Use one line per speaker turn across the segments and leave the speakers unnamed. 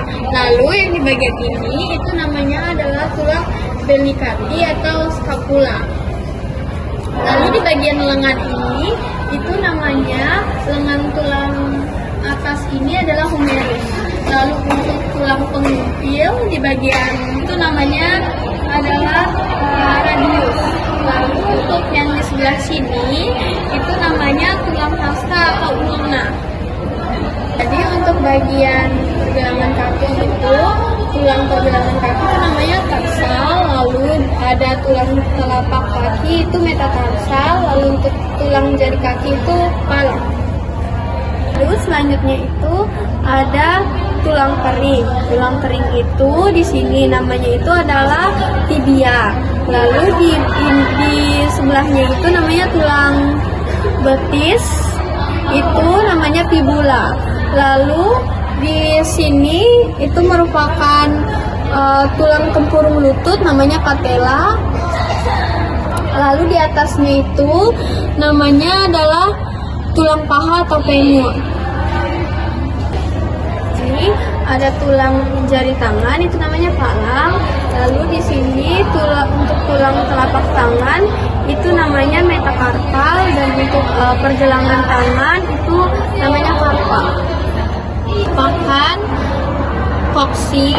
tulang. Lalu yang di bagian ini itu namanya adalah tulang bellicardi atau scapula. Lalu di bagian lengan ini itu namanya lengan tulang atas ini adalah humerus. Lalu untuk tulang pengumpil di bagian itu namanya adalah radius. Lalu untuk yang di sebelah sini itu namanya tulang hasta atau ulna. Jadi untuk bagian pergelangan kaki itu, tulang pergelangan kaki itu namanya tarsal, lalu ada tulang telapak kaki itu metatarsal, lalu untuk tulang jari kaki itu pala. Lalu selanjutnya itu ada tulang kering. Tulang kering itu di sini namanya itu adalah tibia. Lalu di sebelahnya itu namanya tulang betis, itu namanya fibula. Lalu di sini itu merupakan tulang tempurung lutut namanya patella. Lalu di atasnya itu namanya adalah tulang paha atau femur. Jadi ada tulang jari tangan itu namanya palang. Lalu di sini untuk tulang telapak tangan itu namanya metakarpal, dan untuk pergelangan tangan itu namanya karpal. Bahkan koksi,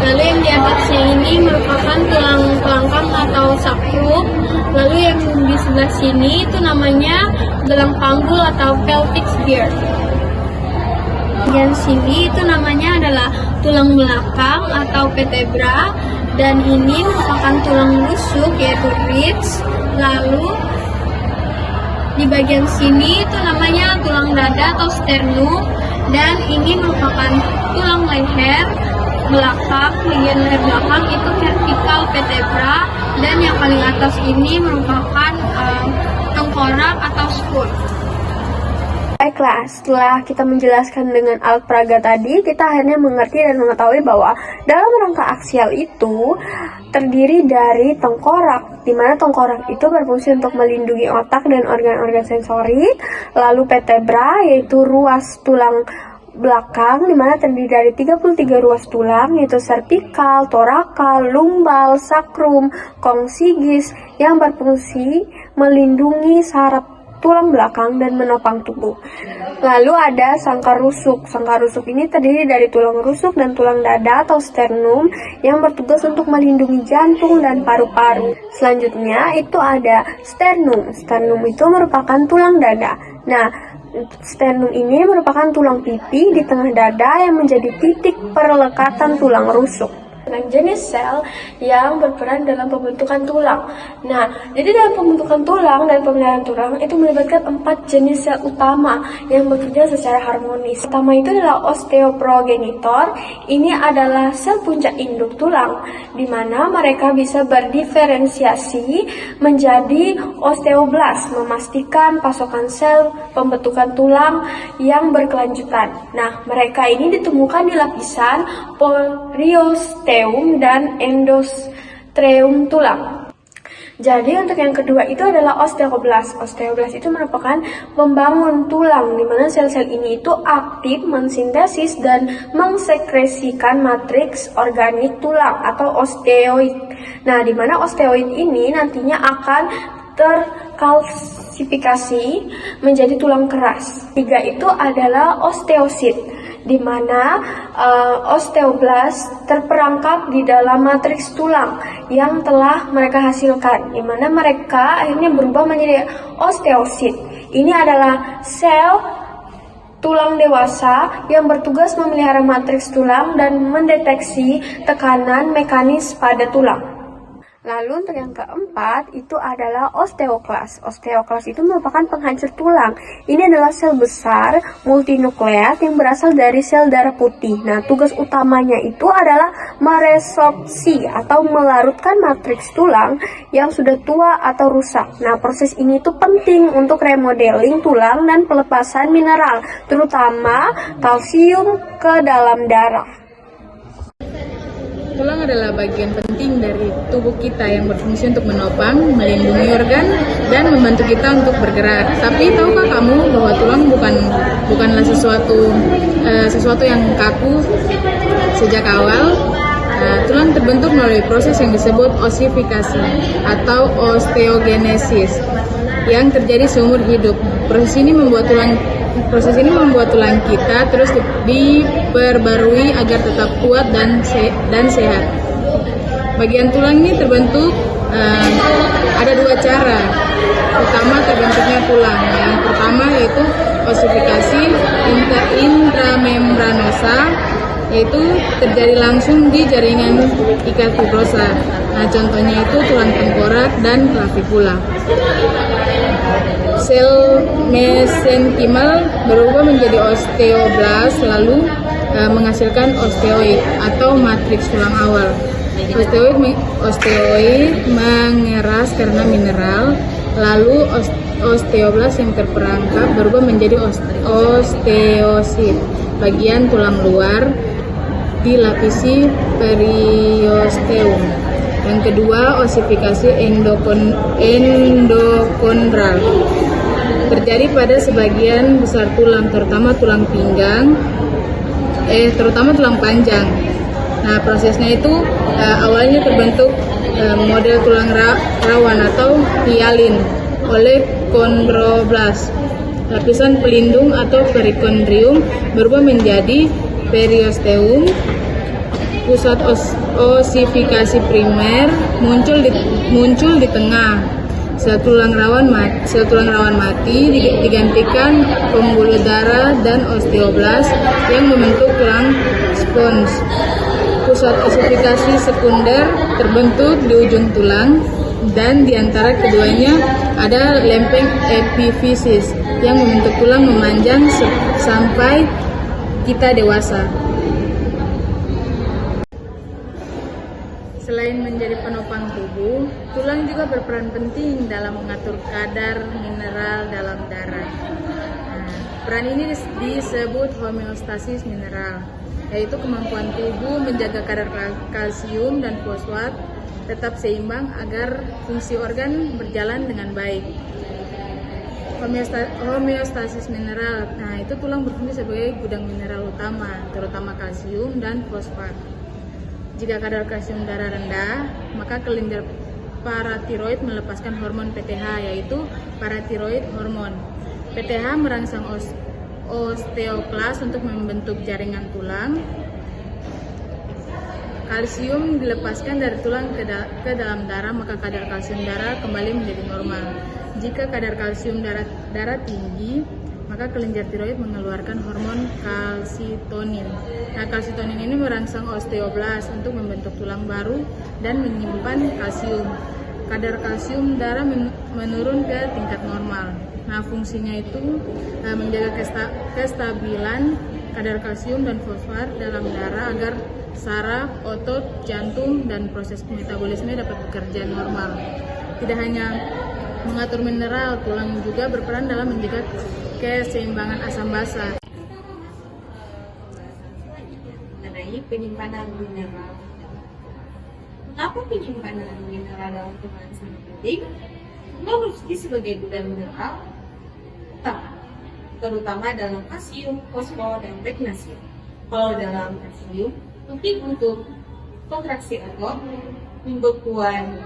lalu yang di atasnya ini merupakan tulang kelangkang atau sakrum. Lalu yang di sebelah sini itu namanya gelang panggul atau pelvic girdle. Bagian sini itu namanya adalah tulang belakang atau vertebra, dan ini merupakan tulang rusuk yaitu ribs. Lalu di bagian sini itu namanya tulang dada atau sternum, dan ini merupakan tulang leher belakang. Bagian leher belakang itu vertikal vertebra, dan yang paling atas ini merupakan tengkorak atau skull. Baiklah, setelah kita menjelaskan dengan alat peraga tadi, kita akhirnya mengerti dan mengetahui bahwa dalam rangka aksial itu terdiri dari tengkorak, di mana tengkorak itu berfungsi untuk melindungi otak dan organ-organ sensori. Lalu vertebra, yaitu ruas tulang belakang, di mana terdiri dari 33 ruas tulang, yaitu cervical, thoracal, lumbal, sacrum, coccygeus, yang berfungsi melindungi saraf tulang belakang dan menopang tubuh. Lalu ada sangkar rusuk. Sangkar rusuk ini terdiri dari tulang rusuk dan tulang dada atau sternum yang bertugas untuk melindungi jantung dan paru-paru. Selanjutnya itu ada sternum. Sternum itu merupakan tulang dada. Nah, sternum ini merupakan tulang pipi di tengah dada yang menjadi titik perlekatan tulang rusuk. Dengan jenis sel yang berperan dalam pembentukan tulang. Nah, jadi dalam pembentukan tulang dan pemeliharaan tulang itu melibatkan 4 jenis sel utama yang bekerja secara harmonis. Pertama itu adalah osteoprogenitor. Ini adalah sel puncak induk tulang, di mana mereka bisa berdiferensiasi menjadi osteoblast, memastikan pasokan sel pembentukan tulang yang berkelanjutan. Nah, mereka ini ditemukan di lapisan periosteum dan endosteum tulang. Jadi untuk yang kedua itu adalah osteoblast. Osteoblast itu merupakan pembangun tulang, di mana sel-sel ini itu aktif mensintesis dan mengsekresikan matriks organik tulang atau osteoid. Nah, di mana osteoid ini nantinya akan terkalsifikasi menjadi tulang keras. Tiga itu adalah osteosit, di mana osteoblast terperangkap di dalam matriks tulang yang telah mereka hasilkan, di mana mereka akhirnya berubah menjadi osteosit. Ini adalah sel tulang dewasa yang bertugas memelihara matriks tulang dan mendeteksi tekanan mekanis pada tulang. Lalu untuk yang keempat itu adalah osteoklas. Osteoklas itu merupakan penghancur tulang. Ini adalah sel besar multinukleat yang berasal dari sel darah putih. Nah, tugas utamanya itu adalah meresorpsi atau melarutkan matriks tulang yang sudah tua atau rusak. Nah, proses ini itu penting untuk remodeling tulang dan pelepasan mineral, terutama kalsium ke dalam darah.
Tulang adalah bagian penting dari tubuh kita yang berfungsi untuk menopang, melindungi organ, dan membantu kita untuk bergerak. Tapi tahukah kamu bahwa tulang bukanlah sesuatu yang kaku, Sejak awal, tulang terbentuk melalui proses yang disebut osifikasi atau osteogenesis yang terjadi seumur hidup. Proses ini membuat tulang kita terus diperbarui agar tetap kuat dan sehat. Bagian tulang ini terbentuk ada dua cara utama terbentuknya tulang. Yang pertama yaitu osifikasi intramembranosa, yaitu terjadi langsung di jaringan ikat fibrosa. Nah, contohnya itu tulang tengkorak dan clavicula. Sel mesenkimal berubah menjadi osteoblas lalu menghasilkan osteoid atau matriks tulang awal. Osteoid mengeras karena mineral, lalu osteoblas yang terperangkap berubah menjadi osteosit. Bagian tulang luar dilapisi periosteum. Yang kedua, osifikasi endokondral terjadi pada sebagian besar tulang, terutama tulang panjang. Nah, prosesnya itu awalnya terbentuk model tulang rawan atau hialin oleh kondroblas. Lapisan pelindung atau perikondrium berubah menjadi periosteum. Pusat osifikasi primer muncul di tengah. Sel tulang rawan mati digantikan pembuluh darah dan osteoblas yang membentuk tulang spons. Pusat osifikasi sekunder terbentuk di ujung tulang, dan di antara keduanya ada lempeng epifisis yang membentuk tulang memanjang sampai kita dewasa. Selain menjadi penopang tubuh, tulang juga berperan penting dalam mengatur kadar mineral dalam darah. Peran ini disebut homeostasis mineral, yaitu kemampuan tubuh menjaga kadar kalsium dan fosfat tetap seimbang agar fungsi organ berjalan dengan baik. Homeostasis mineral, itu tulang berfungsi sebagai gudang mineral utama, terutama kalsium dan fosfat. Jika kadar kalsium darah rendah, maka kelenjar paratiroid melepaskan hormon PTH, yaitu paratiroid hormon. PTH merangsang osteoklas untuk membentuk jaringan tulang. Kalsium dilepaskan dari tulang ke dalam darah, maka kadar kalsium darah kembali menjadi normal. Jika kadar kalsium darah tinggi, maka kelenjar tiroid mengeluarkan hormon kalsitonin. Nah, kalsitonin ini merangsang osteoblas untuk membentuk tulang baru dan menyimpan kalsium. Kadar kalsium darah menurun ke tingkat normal. Nah, fungsinya itu menjaga kestabilan kadar kalsium dan fosfat dalam darah agar saraf, otot, jantung, dan proses metabolisme dapat bekerja normal. Tidak hanya mengatur mineral, tulang juga berperan dalam menjaga keseimbangan asam basa.
Mengenai penyimpanan mineral. Mengapa penyimpanan mineral dalam tulang sangat penting? Tulang berfungsi sebagai gudang mineral terutama dalam kalsium, fosfor, dan magnesium. Kalau dalam kalsium, penting untuk kontraksi otot, pembekuan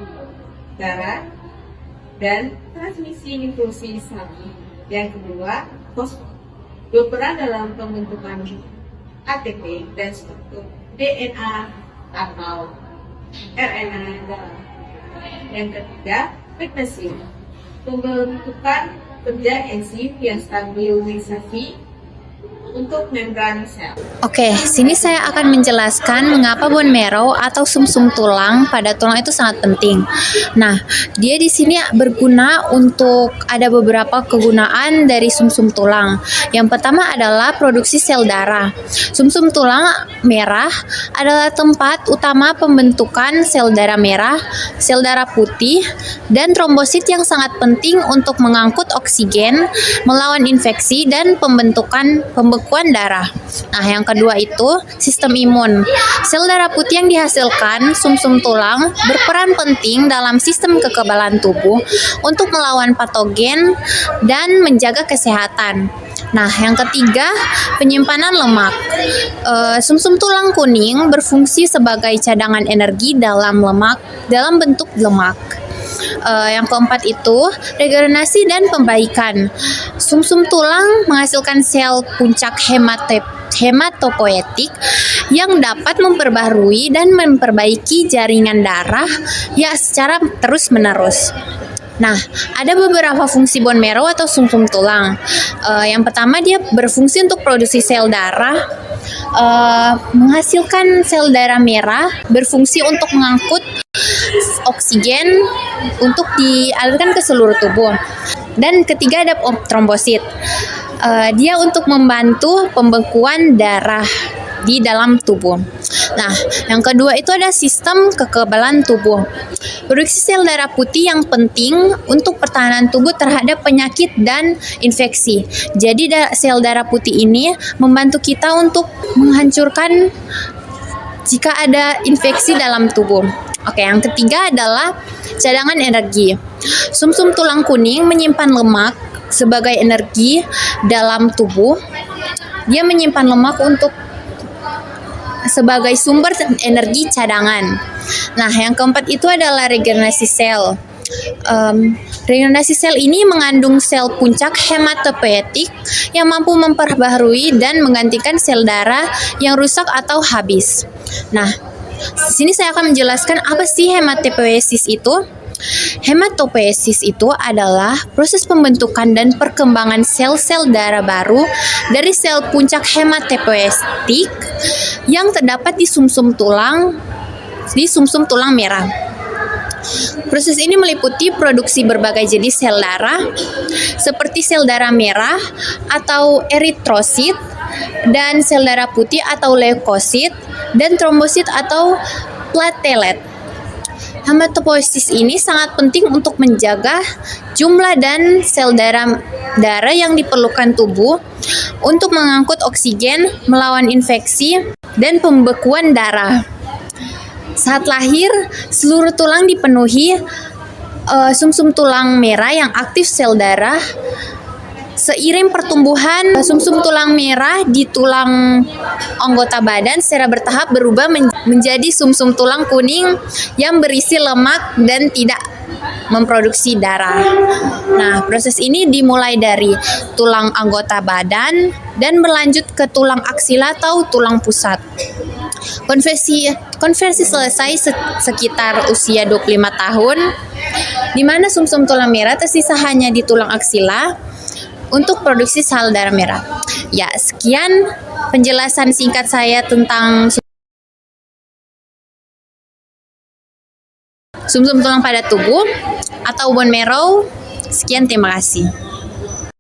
darah, dan transmisi infusi saraf. Yang kedua, fosfor berperan dalam pembentukan ATP dan struktur DNA atau RNA dalam. Yang ketiga, magnesium pembentukan kerja enzim yang stabilisasi untuk membran sel.
Oke, sini saya akan menjelaskan mengapa bone marrow atau sumsum tulang pada tulang itu sangat penting. Nah, dia di sini berguna untuk ada beberapa kegunaan dari sumsum tulang. Yang pertama adalah produksi sel darah. Sumsum tulang merah adalah tempat utama pembentukan sel darah merah, sel darah putih, dan trombosit yang sangat penting untuk mengangkut oksigen, melawan infeksi, dan pembekuan darah. Nah, yang kedua itu sistem imun. Sel darah putih yang dihasilkan sumsum tulang berperan penting dalam sistem kekebalan tubuh untuk melawan patogen dan menjaga kesehatan. Nah, yang ketiga, penyimpanan lemak. Sumsum tulang kuning berfungsi sebagai cadangan energi dalam bentuk lemak. Yang keempat itu regenerasi dan pembaikan. Sumsum tulang menghasilkan sel puncak hematopoietik yang dapat memperbarui dan memperbaiki jaringan darah ya secara terus-menerus. Nah, ada beberapa fungsi bone marrow atau sumsum tulang. Yang pertama, dia berfungsi untuk produksi sel darah, menghasilkan sel darah merah, berfungsi untuk mengangkut oksigen untuk dialirkan ke seluruh tubuh. Dan ketiga, ada trombosit. Dia untuk membantu pembekuan darah di dalam tubuh. Nah, yang kedua itu ada sistem kekebalan tubuh. Produksi sel darah putih yang penting untuk pertahanan tubuh terhadap penyakit dan infeksi. Jadi sel darah putih ini membantu kita untuk menghancurkan jika ada infeksi dalam tubuh. Oke, yang ketiga adalah cadangan energi. Sumsum tulang kuning menyimpan lemak sebagai energi dalam tubuh. Dia menyimpan lemak sebagai sumber energi cadangan. Nah, yang keempat itu adalah regenerasi sel. Regenerasi sel ini mengandung sel puncak hematopoietik yang mampu memperbaharui dan menggantikan sel darah yang rusak atau habis. Nah, di sini saya akan menjelaskan apa sih hematopoiesis itu. Hematopoiesis itu adalah proses pembentukan dan perkembangan sel-sel darah baru dari sel puncak hematopoietik yang terdapat di sumsum tulang merah. Proses ini meliputi produksi berbagai jenis sel darah seperti sel darah merah atau eritrosit dan sel darah putih atau leukosit dan trombosit atau platelet. Hematopoiesis ini sangat penting untuk menjaga jumlah dan sel darah yang diperlukan tubuh untuk mengangkut oksigen, melawan infeksi, dan pembekuan darah. Saat lahir, seluruh tulang dipenuhi sumsum tulang merah yang aktif sel darah. Seiring pertumbuhan sumsum tulang merah di tulang anggota badan secara bertahap berubah menjadi sumsum tulang kuning yang berisi lemak dan tidak memproduksi darah. Nah, proses ini dimulai dari tulang anggota badan dan berlanjut ke tulang aksila atau tulang pusat. Konversi selesai sekitar usia 25 tahun, di mana sumsum tulang merah tersisa hanya di tulang aksila untuk produksi sel darah merah. Ya, sekian penjelasan singkat saya tentang sumsum tulang pada tubuh atau bone marrow. Sekian, terima kasih.